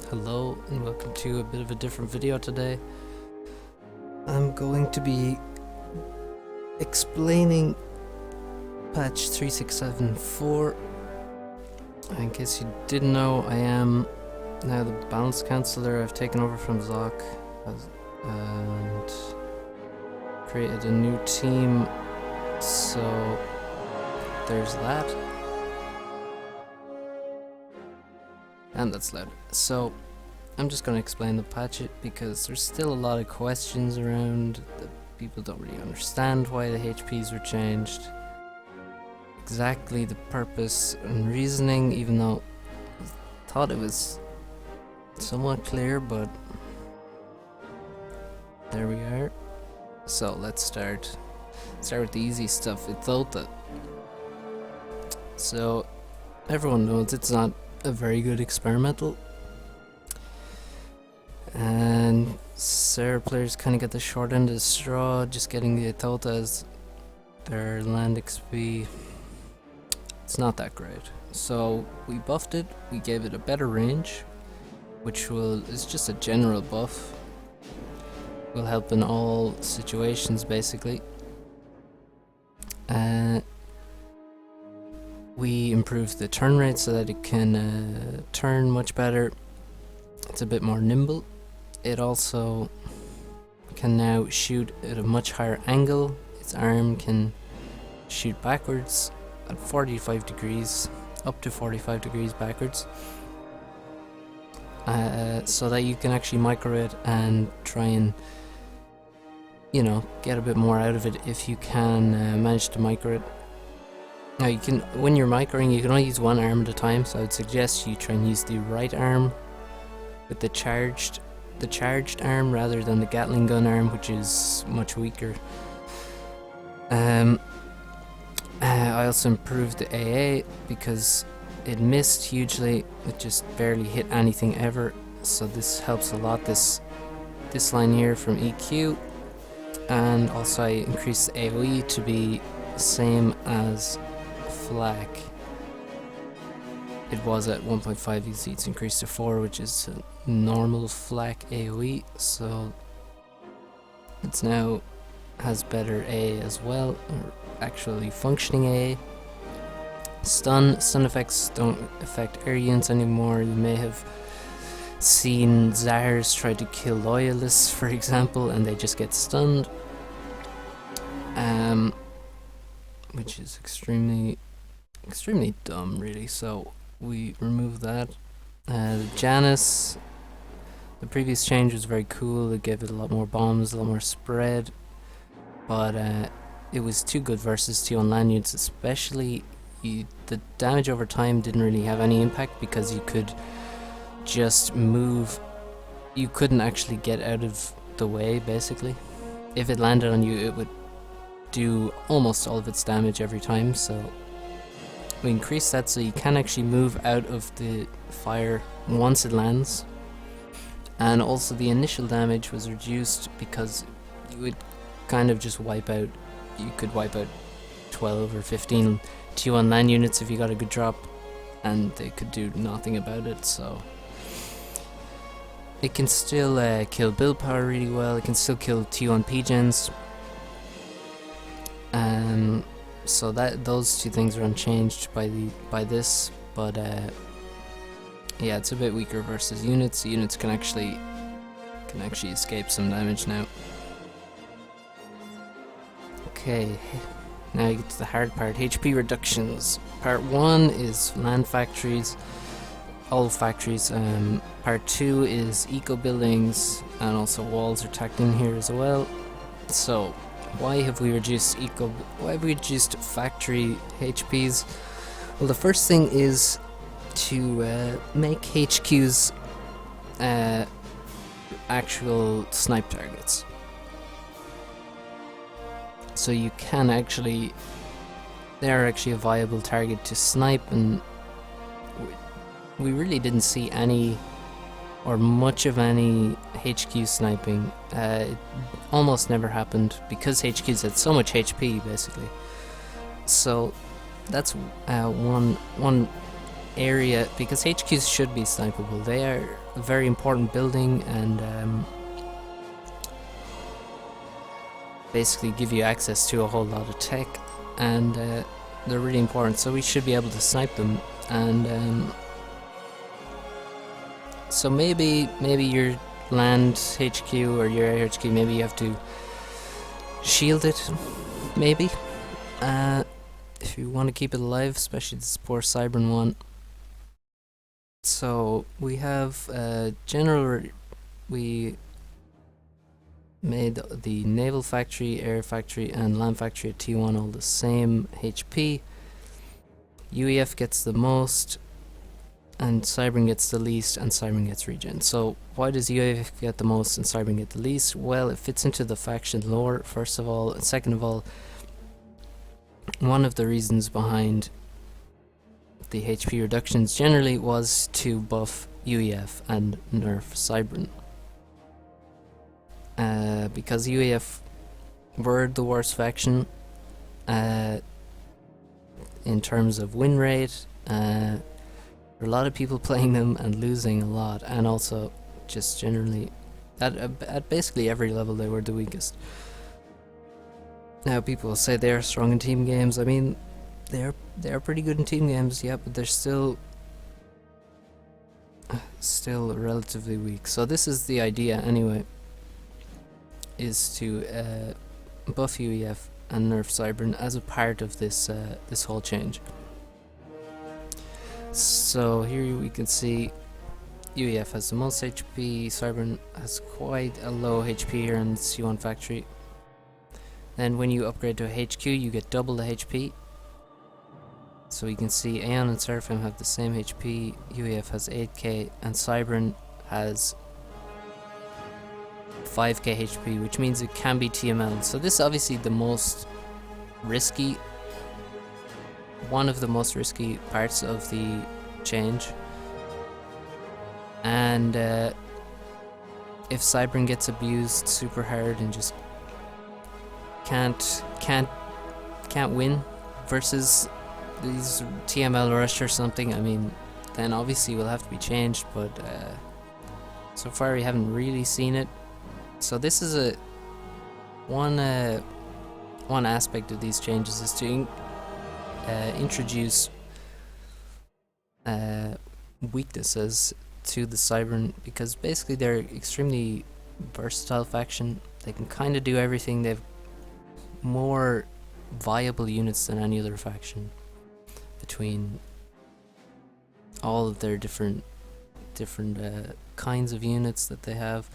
Hello and welcome to a bit of a different video today. I'm going to be explaining patch 3.6.7.4. In case you didn't know, I am now the balance counselor. I've taken over from Zoc and created a new team, so there's that. And that's loud. So I'm just going to explain the patch because there's still a lot of questions around that people don't really understand why the HPs were changed, exactly the purpose and reasoning, even though I thought it was somewhat clear, but there we are. So let's start with the easy stuff. It's Itzota. So everyone knows it's not a very good experimental, and Sarah players kind of get the short end of the straw, just getting the Itzota as their land XP. It's not that great, so we buffed it. We gave it a better range, which is just a general buff, will help in all situations basically. We improved the turn rate so that it can turn much better. It's a bit more nimble. It also can now shoot at a much higher angle. Its arm can shoot backwards at 45 degrees, up to 45 degrees backwards, so that you can actually micro it and try and, you know, get a bit more out of it if you can manage to micro it. Now you can, when you're microing, you can only use one arm at a time, so I would suggest you try and use the right arm with the charged arm rather than the Gatling gun arm, which is much weaker. I also improved the AA because it missed hugely. It just barely hit anything ever, so this helps a lot. This line here from EQ, and also I increased the AoE to be the same as Flak. It was at 1.5 easy, it's increased to 4, which is a normal Flak AoE, so it's now has better A as well, or actually functioning A. Stun effects don't affect air units anymore. You may have seen Zahars try to kill loyalists, for example, and they just get stunned, which is extremely dumb, really. So we remove that. Janus, the previous change was very cool. It gave it a lot more bombs, a lot more spread, but it was too good versus T1 land units, especially. The damage over time didn't really have any impact because you could just move. You couldn't actually get out of the way, basically. If it landed on you, it would do almost all of its damage every time, so we increased that so you can actually move out of the fire once it lands. And also the initial damage was reduced because you would kind of just wipe out, you could wipe out 12 or 15 T1 land units if you got a good drop, and they could do nothing about it. So it can still kill build power really well. It can still kill T1 P-gens. So that those two things are unchanged by this, but yeah, it's a bit weaker versus units. Units can actually escape some damage now. Okay, now you get to the hard part, HP reductions. Part 1 is land factories, all factories. Part 2 is eco buildings, and also walls are tacked in here as well. So why have we reduced factory HPs? Well, the first thing is to make HQs actual snipe targets. So you can actually, they're actually a viable target to snipe, and we really didn't see any or much of any HQ sniping. It almost never happened because HQs had so much HP basically. So that's one area, because HQs should be snipeable. They are a very important building and basically give you access to a whole lot of tech, and they're really important, so we should be able to snipe them. And so maybe your land HQ or your air HQ, maybe you have to shield it, maybe, if you want to keep it alive, especially this poor Cybran one. So we have we made the naval factory, air factory and land factory at T1 all the same HP. UEF gets the most and Cybran gets the least, and Cybran gets regen. So why does UEF get the most and Cybran get the least? Well, it fits into the faction lore, first of all, and second of all, one of the reasons behind the HP reductions generally was to buff UEF and nerf Cybran. Because UEF were the worst faction in terms of win rate. There were a lot of people playing them and losing a lot, and also just generally at basically every level they were the weakest. Now people will say they're strong in team games. I mean, they're pretty good in team games, yeah, but they're still relatively weak. So this is the idea anyway, is to buff UEF and nerf Cybran as a part of this this whole change. So here we can see UEF has the most HP, Cybran has quite a low HP here in the C1 factory. Then when you upgrade to a HQ, you get double the HP. So you can see Aeon and Seraphim have the same HP, UEF has 8k, and Cybran has 5k HP, which means it can be TML. So this is obviously the most risky, one of the most risky parts of the change. And if Cybran gets abused super hard and just can't win versus these TML Rush or something, I mean, then obviously will have to be changed, but so far we haven't really seen it. So this is one aspect of these changes is to introduce weaknesses to the Cybran, because basically they're extremely versatile faction. They can kind of do everything. They've more viable units than any other faction between all of their different kinds of units that they have.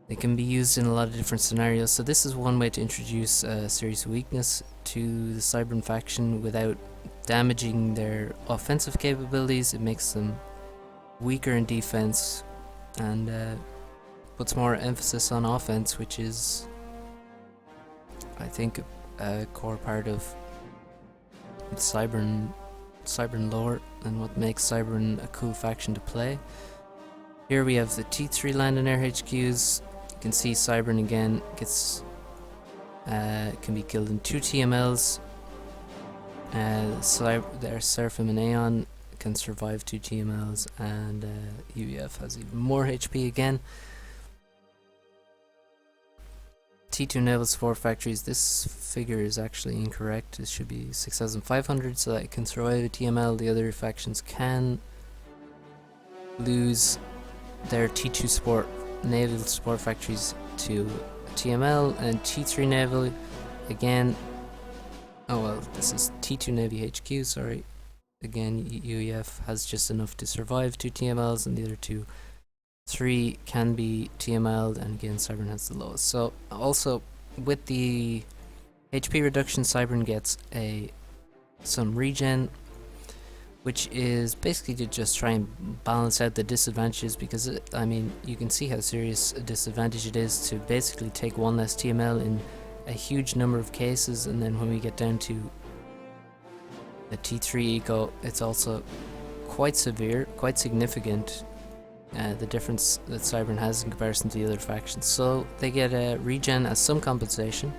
They can be used in a lot of different scenarios, so this is one way to introduce a serious weakness to the Cybran faction without damaging their offensive capabilities. It makes them weaker in defense and puts more emphasis on offense, which is, I think, a core part of Cybran lore and what makes Cybran a cool faction to play. Here we have the T3 land and air HQs. You can see Cybran again gets can be killed in 2 TMLs. Their Seraphim and Aeon can survive 2 TMLs, and UEF has even more HP again. T2 naval support factories, this figure is actually incorrect. It should be 6,500 so that it can survive a TML. The other factions can lose their T2 support naval support factories to TML, and T3 naval again, oh well, this is T2 Navy HQ, sorry. Again, UEF has just enough to survive 2 TMLs, and the other 3 can be TML'd, and again Cybran has the lowest. So also with the HP reduction, Cybran gets some regen, which is basically to just try and balance out the disadvantages, because I mean, you can see how serious a disadvantage it is to basically take 1 less TML in a huge number of cases, and then when we get down to the T3 eco, it's also quite severe, quite significant, the difference that Cybran has in comparison to the other factions. So they get a regen as some compensation,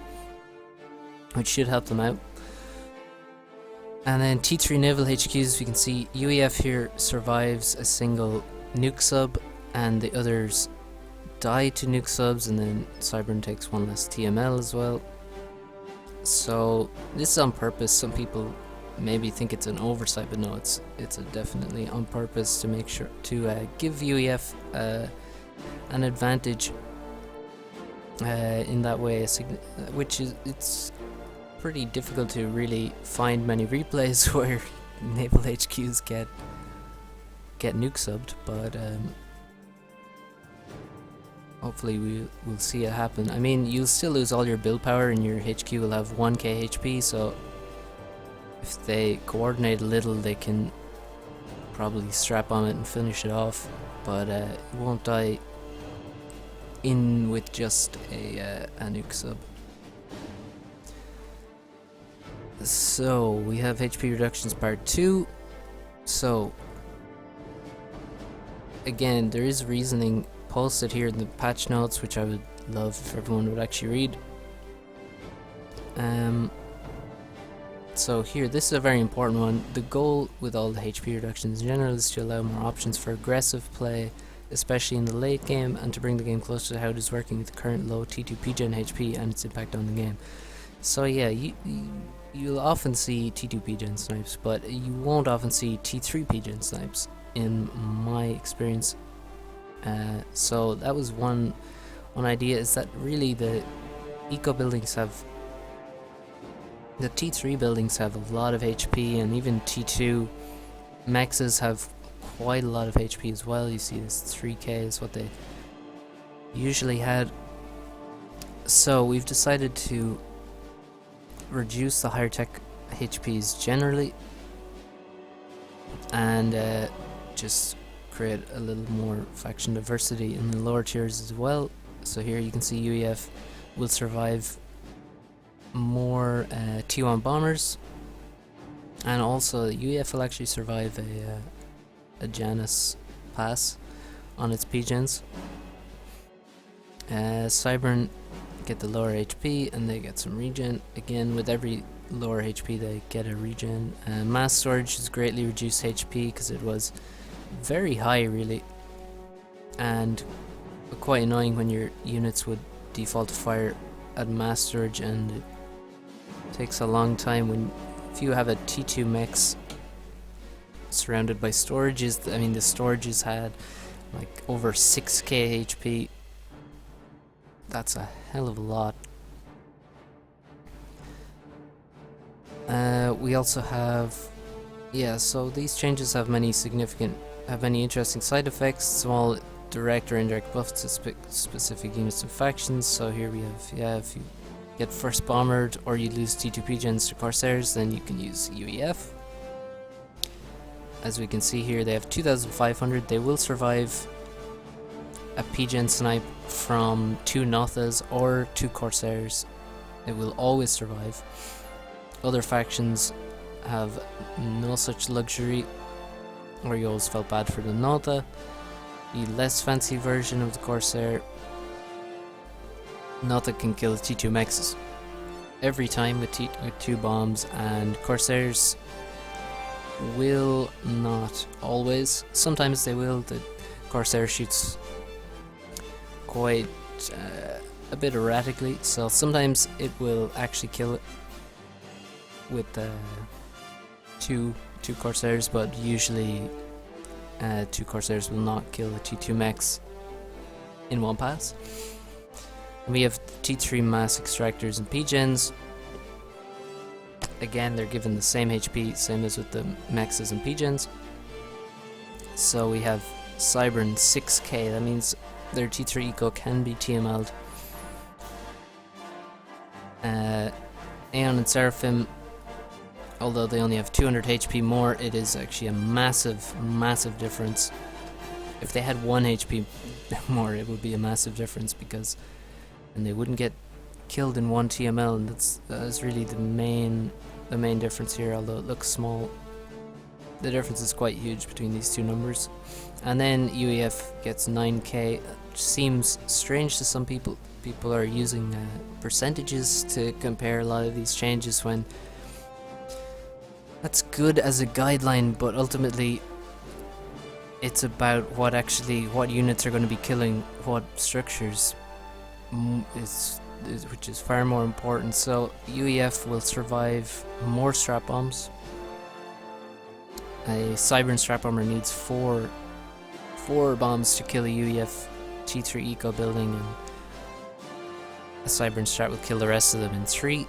which should help them out. And then T3 Naval HQs, we can see UEF here survives a single nuke sub, and the others die to nuke subs, and then Cybern takes one less TML as well. So this is on purpose. Some people maybe think it's an oversight, but no, it's definitely on purpose to make sure to give UEF an advantage in that way, which is it's pretty difficult to really find many replays where naval HQs get nuke subbed, but hopefully we'll see it happen. I mean, you'll still lose all your build power and your HQ will have 1k HP, so if they coordinate a little they can probably strap on it and finish it off, but it won't die in with just a nuke sub. So we have HP reductions part 2. So again, there is reasoning posted here in the patch notes, which I would love if everyone would actually read. So here, this is a very important one. The goal with all the HP reductions in general is to allow more options for aggressive play, especially in the late game, and to bring the game closer to how it is working with the current low T2 PGen HP and its impact on the game. So yeah, you'll often see T2 PGen snipes, but you won't often see T3 PGen snipes, in my experience. So that was one idea, is that really the eco buildings have, the T3 buildings have a lot of HP, and even T2 mexes have quite a lot of HP as well. You see this 3k is what they usually had. So we've decided to reduce the higher tech HPs generally, and just create a little more faction diversity in the lower tiers as well. So here you can see UEF will survive more T1 bombers, and also UEF will actually survive a Janus pass on its PGens. Cybern get the lower HP and they get some regen. Again, with every lower HP they get a regen. Mass storage has greatly reduced HP because it was very high really, and quite annoying when your units would default to fire at mass storage, and it takes a long time if you have a T2 mech surrounded by storages. I mean, the storages had like over 6k HP. That's a hell of a lot. We also have, so these changes have many interesting side effects, small direct or indirect buffs to specific units and factions. So here we have, if you get first bombered or you lose T2 PGens to Corsairs, then you can use UEF. As we can see here, they have 2500. They will survive a PGen snipe from 2 Nothas or 2 Corsairs. It will always survive. Other factions have no such luxury, or you always felt bad for the Notha. The less fancy version of the Corsair, Notha can kill T2 mexes every time with 2 bombs, and Corsairs will not always. Sometimes they will. The Corsair shoots quite a bit erratically, so sometimes it will actually kill it with 2 Corsairs, but usually 2 Corsairs will not kill a T2 mechs in one pass. And we have T3 mass extractors and PGens. Again, they're given the same HP, same as with the mexes and PGens. So we have Cybern 6k, that means their T3 eco can be TML'd. Aeon and Seraphim, although they only have 200 HP more, it is actually a massive difference. If they had 1 HP more, it would be a massive difference, because and they wouldn't get killed in 1 TML, and that's really the main difference here. Although it looks small, the difference is quite huge between these two numbers. And then UEF gets 9k, which seems strange to some people. People are using percentages to compare a lot of these changes, when That's good as a guideline, but ultimately it's about what units are going to be killing what structures, which is far more important. So UEF will survive more strap bombs. A Cybran strap bomber needs four bombs to kill a UEF T3 eco building, and a Cybran strat will kill the rest of them in 3.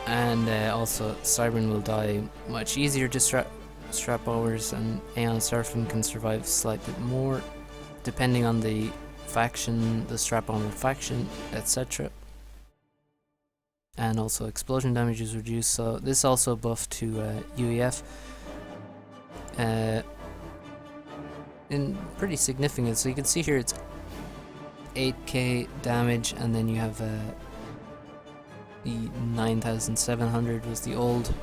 And also Cybran will die much easier to strap bombers, and Aeon Seraphim can survive slightly more depending on the faction, the strap bomber faction, etc. And also explosion damage is reduced, so this also buffed to UEF in pretty significant. So you can see here it's 8k damage, and then you have the 9700 was the old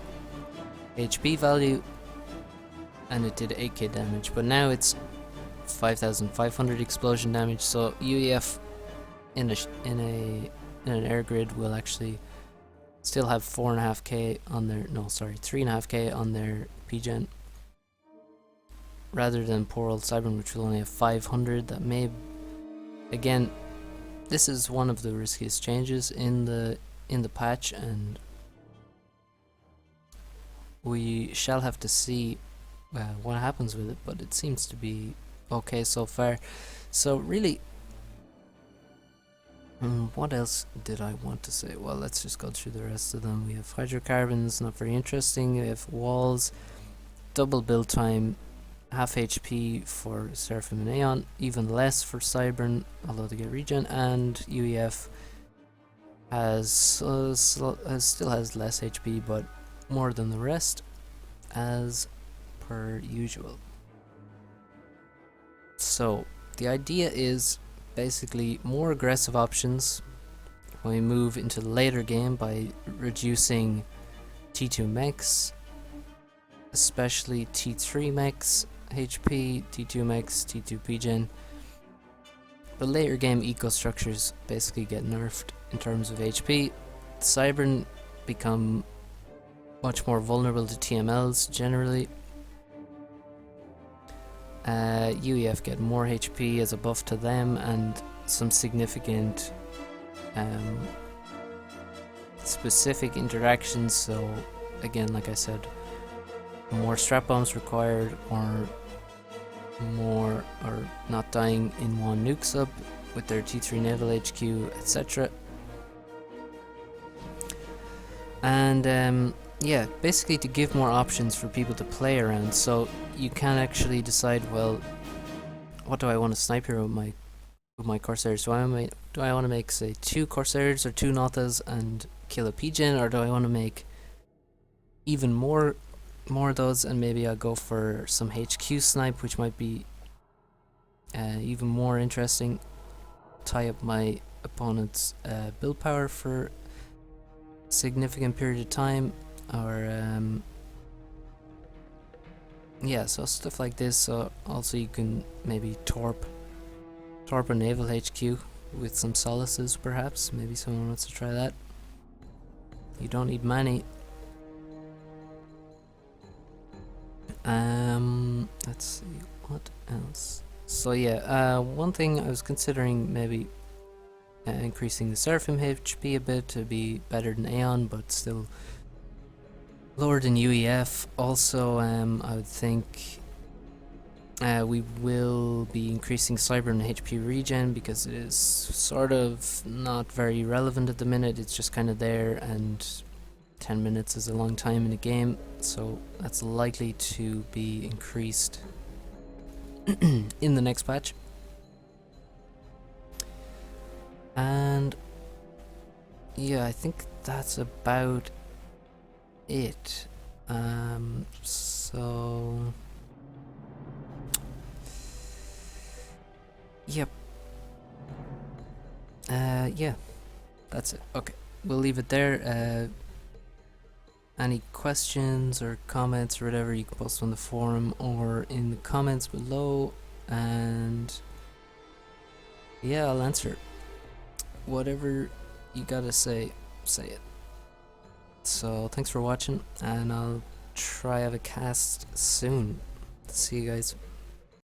HP value, and it did 8k damage, but now it's 5500 explosion damage. So UEF in an air grid will actually still have 4.5k on their 3.5k on their PGen, rather than poor old Cybran, which will only have 500. That may, again, this is one of the riskiest changes in the patch, and we shall have to see what happens with it, but it seems to be okay so far. So really, what else did I want to say? Well, let's just go through the rest of them. We have hydrocarbons, not very interesting. We have walls, double build time, half HP for Seraphim and Aeon, even less for Cybran, although they get regen, and UEF still has less HP, but more than the rest, as per usual. So the idea is basically more aggressive options when we move into the later game by reducing T2 mechs, especially T3 mechs HP, T2 mechs, T2 PGen. The later game eco structures basically get nerfed in terms of HP. Cybran become much more vulnerable to TMLs generally. UEF get more HP as a buff to them, and some significant specific interactions. So again, like I said, more strap bombs required, or not dying in one nuke sub with their T3 naval HQ, etc. And yeah, basically to give more options for people to play around, so you can actually decide, well, what do I want to snipe here with my Corsairs? Do I want to make, say, 2 Corsairs or 2 Nothas and kill a PGen, or do I want to make even more of those, and maybe I'll go for some HQ snipe, which might be even more interesting, tie up my opponent's build power for a significant period of time, or yeah, so stuff like this. So also you can maybe torp a naval HQ with some solaces, perhaps. Maybe someone wants to try that. You don't need many. Let's see, what else? So yeah, one thing I was considering, maybe increasing the Seraphim HP a bit to be better than Aeon, but still lower than UEF. Also, I would think we will be increasing Cybran HP regen, because it is sort of not very relevant at the minute. It's just kind of there, and 10 minutes is a long time in a game, so that's likely to be increased in the next patch. And yeah, I think that's about it. So yep. Yeah, that's it. Okay, we'll leave it there. Any questions or comments or whatever, you can post on the forum or in the comments below, and yeah, I'll answer whatever you gotta say it. So thanks for watching, and I'll try have a cast soon. See you guys.